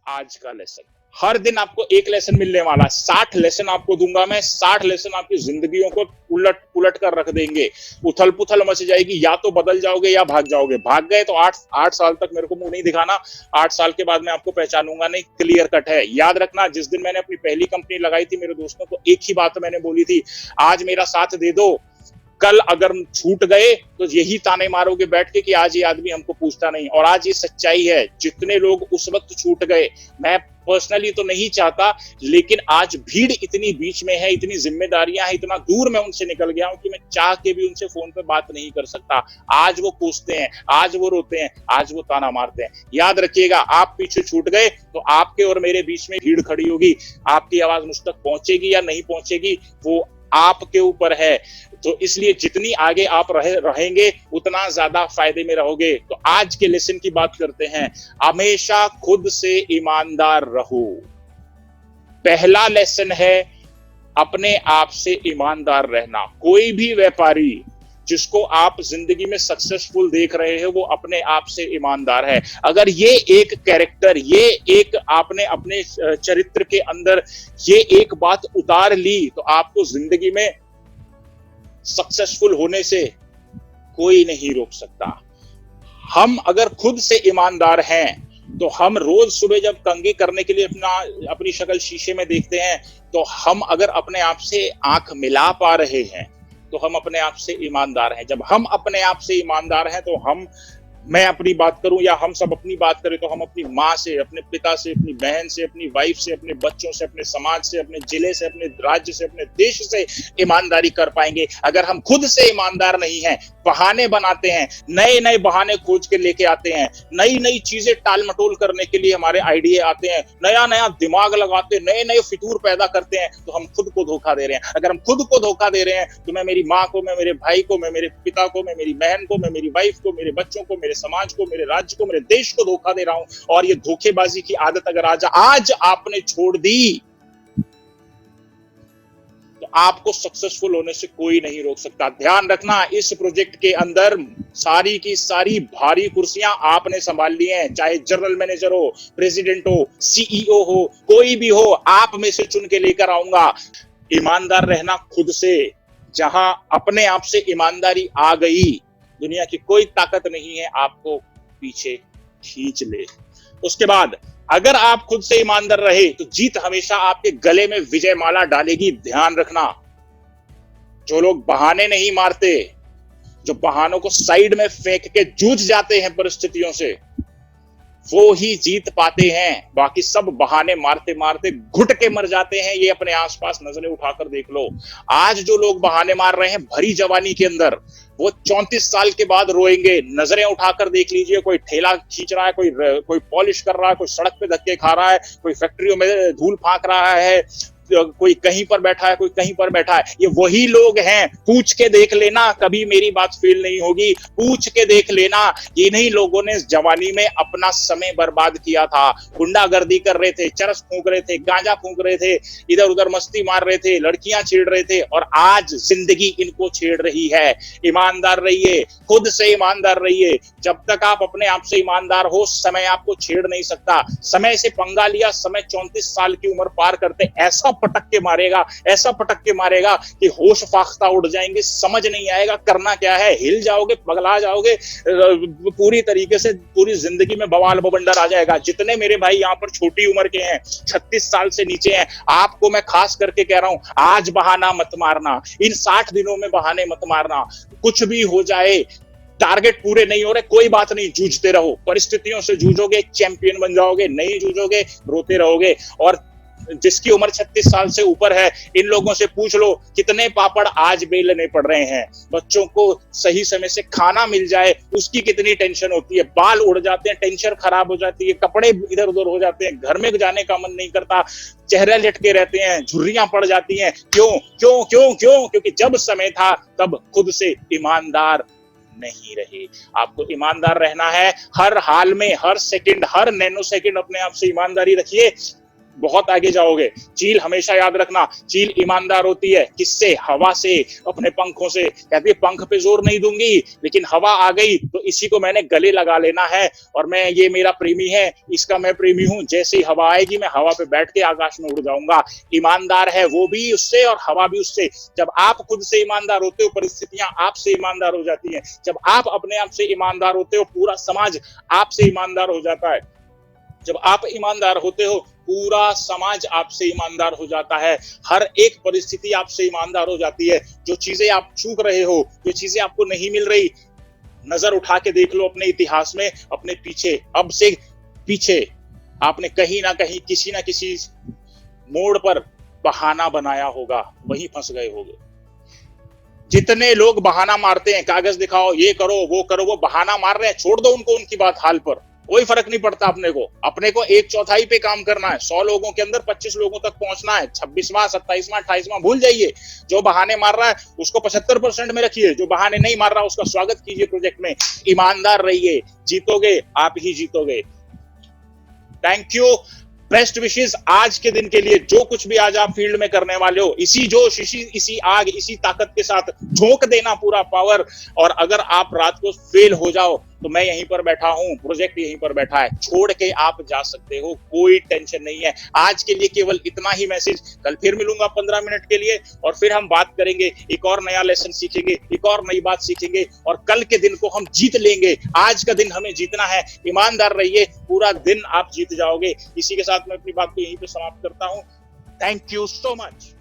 आज का लेसन। हर दिन आपको एक लेसन मिलने वाला है, 60 लेसन आपको दूंगा मैं, 60 लेसन आपकी जिंदगियों को उलट पुलट कर रख देंगे। उथल पुथल मच जाएगी, या तो बदल जाओगे या भाग जाओगे। भाग गए तो 8 साल तक मेरे को मुंह नहीं दिखाना, 8 साल के बाद मैं आपको पहचानूंगा नहीं, क्लियर कट है। याद रखना, जिस दिन मैंने अपनी पहली कंपनी लगाई थी, मेरे दोस्तों को एक ही बात मैंने बोली थी, आज मेरा साथ दे दो, कल अगर छूट गए तो यही ताने मारोगे बैठ के कि आज ये आदमी हमको पूछता नहीं। और आज ये सच्चाई है, जितने लोग उस वक्त छूट गए, मैं पर्सनली तो नहीं चाहता, लेकिन आज भीड़ इतनी बीच में है, इतनी जिम्मेदारियां हैं, इतना दूर मैं उनसे निकल गया हूं कि मैं चाह के भी उनसे फोन पे बात नहीं कर सकता। आज वो कोसते हैं, आज वो रोते हैं, आज वो ताना मारते हैं। याद रखिएगा, आप पीछे छूट गए तो आपके और मेरे बीच में भीड़ खड़ी होगी। आपकी आवाज मुझ तक पहुंचेगी या नहीं पहुंचेगी, वो आपके ऊपर है। तो इसलिए जितनी आगे आप रहेंगे उतना ज्यादा फायदे में रहोगे। तो आज के लेसन की बात करते हैं, हमेशा खुद से ईमानदार रहो। पहला लेसन है अपने आप से ईमानदार रहना। कोई भी व्यापारी जिसको आप जिंदगी में सक्सेसफुल देख रहे हैं, वो अपने आप से ईमानदार है। अगर ये एक कैरेक्टर, ये एक आपने अपने चरित्र के अंदर ये एक बात उतार ली, तो आपको जिंदगी में सक्सेसफुल होने से कोई नहीं रोक सकता। हम अगर खुद से ईमानदार हैं तो हम रोज सुबह जब कंघी करने के लिए अपनी शक्ल शीशे में देखते हैं, तो हम अगर अपने आप से आंख मिला पा रहे हैं तो हम अपने आप से ईमानदार हैं। जब हम अपने आप से ईमानदार हैं तो मैं अपनी बात करूं या हम सब अपनी बात करें, तो हम अपनी माँ से, अपने पिता से, अपनी बहन से, अपनी वाइफ से, अपने बच्चों से, अपने समाज से, अपने जिले से, अपने राज्य से, अपने देश से ईमानदारी कर पाएंगे। अगर हम खुद से ईमानदार नहीं हैं, बहाने बनाते हैं, नए नए बहाने खोज के लेके आते हैं, नई नई चीजें टाल मटोल करने के लिए हमारे आइडिया आते हैं, नया नया दिमाग लगाते हैं, नए नए फितूर पैदा करते हैं, तो हम खुद को धोखा दे रहे हैं। अगर हम खुद को धोखा दे रहे हैं तो मैं मेरी माँ को, मैं मेरे भाई को, मैं मेरे पिता को, मैं मेरी बहन को, मैं मेरी वाइफ को, मेरे बच्चों को, मेरे समाज को, मेरे राज्य को, मेरे देश को धोखा दे रहा हूं। और ये धोखेबाजी की आदत अगर आज आपने छोड़ दी तो आपको सक्सेसफुल होने से कोई नहीं रोक सकता। ध्यान रखना, इस प्रोजेक्ट के अंदर सारी की सारी भारी कुर्सियां आपने संभाल ली हैं, चाहे जनरल मैनेजर हो, प्रेसिडेंट हो, सीईओ हो, कोई भी हो, आप में से चुन के लेकर आऊंगा। ईमानदार रहना खुद से। जहां अपने आप से ईमानदारी आ गई, दुनिया की कोई ताकत नहीं है आपको पीछे खींच ले। उसके बाद अगर आप खुद से ईमानदार रहे तो जीत हमेशा आपके गले में विजय माला डालेगी। ध्यान रखना, जो लोग बहाने नहीं मारते, जो बहानों को साइड में फेंक के जूझ जाते हैं परिस्थितियों से, वो ही जीत पाते हैं। बाकी सब बहाने मारते मारते घुट के मर जाते हैं। ये अपने आसपास नजरें उठाकर देख लो। आज जो लोग बहाने मार रहे हैं भरी जवानी के अंदर, वो 34 साल के बाद रोएंगे। नजरें उठाकर देख लीजिए, कोई ठेला खींच रहा है, कोई पॉलिश कर रहा है, कोई सड़क पे धक्के खा रहा है, कोई फैक्ट्रियों में धूल फांक रहा है, कोई कहीं पर बैठा है, कोई कहीं पर बैठा है। ये वही लोग हैं। पूछ के देख लेना, कभी मेरी बात फेल नहीं होगी। पूछ के देख लेना, इन्हीं लोगों ने जवानी में अपना समय बर्बाद किया था। गुंडागर्दी कर रहे थे, चरस फूंक रहे थे, गांजा फूंक रहे थे, इधर उधर मस्ती मार रहे थे, लड़कियां छेड़ रहे थे, और आज जिंदगी इनको छेड़ रही है। ईमानदार रहिए, खुद से ईमानदार रहिए। जब तक आप अपने आप से ईमानदार हो, समय आपको छेड़ नहीं सकता। समय से पंगा लिया, समय 34 साल की उम्र पार करते ऐसा पटक के मारेगा, ऐसा पटक के मारेगा कि होश फाख्ता उड़ जाएंगे, समझ नहीं आएगा करना क्या है। हिल जाओगे, पगला जाओगे, पूरी तरीके से पूरी जिंदगी में बवाल बवंडर आ जाएगा। जितने मेरे भाई यहाँ पर छोटी उम्र के हैं, 36 साल से नीचे हैं, आपको मैं खास करके कह रहा हूं, आज बहाना मत मारना, इन 60 दिनों में बहाने मत मारना। कुछ भी हो जाए, टारगेट पूरे नहीं हो रहे, कोई बात नहीं, जूझते रहो। परिस्थितियों से जूझोगे, चैंपियन बन जाओगे। नहीं जूझोगे, रोते रहोगे। और जिसकी उम्र 36 साल से ऊपर है, इन लोगों से पूछ लो कितने पापड़ आज बेलने पड़ रहे हैं। बच्चों को सही समय से खाना मिल जाए, उसकी कितनी टेंशन होती है। बाल उड़ जाते हैं, टेंशन खराब हो जाती है, कपड़े इधर उधर हो जाते हैं, घर में जाने का मन नहीं करता, चेहरे लटके रहते हैं, झुर्रियां पड़ जाती हैं। क्यों क्यों क्यों क्यों? क्योंकि जब समय था तब खुद से ईमानदार नहीं रहे। आपको ईमानदार रहना है हर हाल में, हर सेकंड, हर नैनो सेकंड अपने आप से ईमानदारी रखिए। बहुत आगे जाओगे। चील हमेशा याद रखना, चील ईमानदार होती है, किससे? हवा से, अपने पंखों से। कहती है पंख पे जोर नहीं दूंगी, लेकिन हवा आ गई तो इसी को मैंने गले लगा लेना है, और मैं, ये मेरा प्रेमी है, इसका मैं प्रेमी हूं, जैसे ही हवा आएगी मैं हवा पे बैठ के आकाश में उड़ जाऊंगा। ईमानदार है वो भी उससे और हवा भी उससे। जब आप खुद से ईमानदार होते हो, परिस्थितियां आपसे ईमानदार हो जाती हैं। जब आप अपने आप से ईमानदार होते हो, पूरा समाज आपसे ईमानदार हो जाता है। जब आप ईमानदार होते हो, पूरा समाज आपसे ईमानदार हो जाता है। हर एक परिस्थिति आपसे ईमानदार हो जाती है। जो चीजें आप चूक रहे हो, जो चीजें आपको नहीं मिल रही, नजर उठा के देख लो अपने इतिहास में, अपने पीछे, अब से पीछे आपने कहीं ना कहीं किसी ना किसी मोड़ पर बहाना बनाया होगा, वहीं फंस गए होगे। जितने लोग बहाना मारते हैं, कागज दिखाओ, ये करो वो करो, वो बहाना मार रहे हैं, छोड़ दो उनको, उनकी बात हाल पर, कोई फर्क नहीं पड़ता। अपने को 1/4 पे काम करना है। 100 लोगों के अंदर 25 लोगों तक पहुंचना है। 26वां 27वां 28वां भूल जाइए। जो बहाने मार रहा है उसको 75% में रखिए, जो बहाने नहीं मार रहा उसका स्वागत कीजिए प्रोजेक्ट में। ईमानदार रहिए, जीतोगे, आप ही जीतोगे। थैंक यू, बेस्ट विशेष आज के दिन के लिए। जो कुछ भी आज आप फील्ड में करने वाले हो, इसी जोश, इसी आग, इसी ताकत के साथ झोंक देना पूरा पावर। और अगर आप रात को फेल हो जाओ तो मैं यहीं पर बैठा हूं, प्रोजेक्ट यहीं पर बैठा है, छोड़ के आप जा सकते हो, कोई टेंशन नहीं है। आज के लिए केवल इतना ही मैसेज। कल फिर मिलूंगा 15 मिनट के लिए, और फिर हम बात करेंगे, एक और नया लेसन सीखेंगे, एक और नई बात सीखेंगे, और कल के दिन को हम जीत लेंगे। आज का दिन हमें जीतना है। ईमानदार रहिए, पूरा दिन आप जीत जाओगे। इसी के साथ मैं अपनी बात को यहीं पे समाप्त करता हूं। Thank you so much.